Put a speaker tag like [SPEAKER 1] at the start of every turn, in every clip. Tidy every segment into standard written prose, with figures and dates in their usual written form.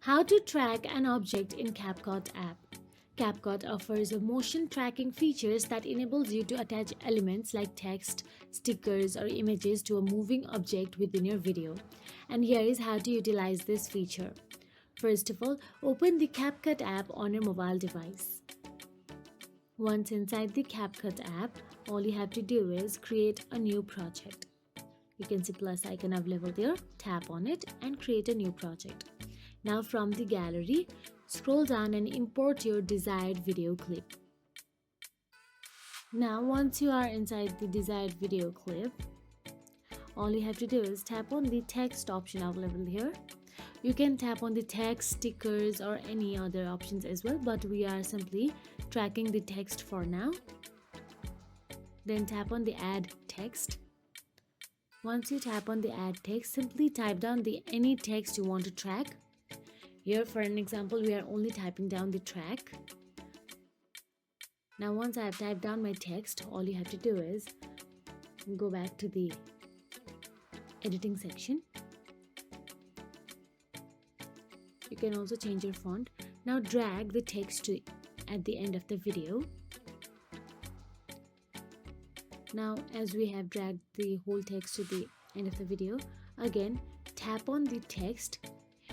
[SPEAKER 1] How to track an object in CapCut app. CapCut offers a motion tracking features that enables you to attach elements like text, stickers, or images to a moving object within your video. And here is how to utilize this feature. First of all, open the CapCut app on your mobile device. Once inside the CapCut app, all you have to do is create a new project. You can see plus icon available there, tap on it and create a new project. Now from the gallery, scroll down and import your desired video clip. Now once you are inside the desired video clip, all you have to do is tap on the text option available here. You can tap on the text, stickers or any other options as well, but we are simply tracking the text for now. Then tap on the add text. Once you tap on the add text, simply type down any text you want to track. Here for an example, we are only typing down the track. Now once I have typed down my text, all you have to do is go back to the editing section. You can also change your font. Now drag the text at the end of the video. Now as we have dragged the whole text to the end of the video, again tap on the text.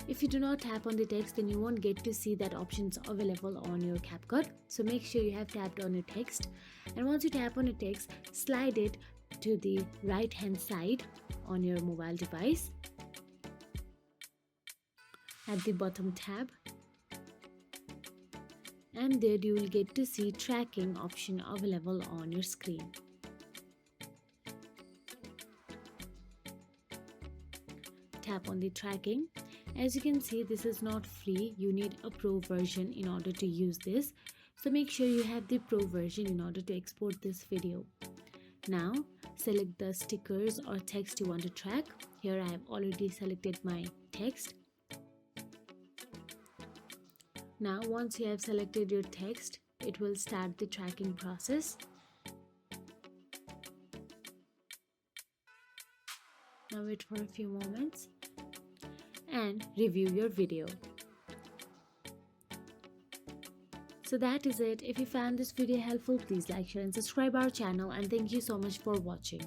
[SPEAKER 1] If you do not tap on the text, then you won't get to see that options available on your CapCut. So make sure you have tapped on your text, and once you tap on the text, slide it to the right hand side on your mobile device at the bottom tab, and there you will get to see tracking option available on your screen. Tap on the tracking. As you can see, this is not free. You need a pro version in order to use this. So make sure you have the pro version in order to export this video. Now select the stickers or text you want to track. Here I have already selected my text. Now once you have selected your text, it will start the tracking process. Now wait for a few moments and review your video. So that is it. If you found this video helpful, please like, share and subscribe our channel, and thank you so much for watching.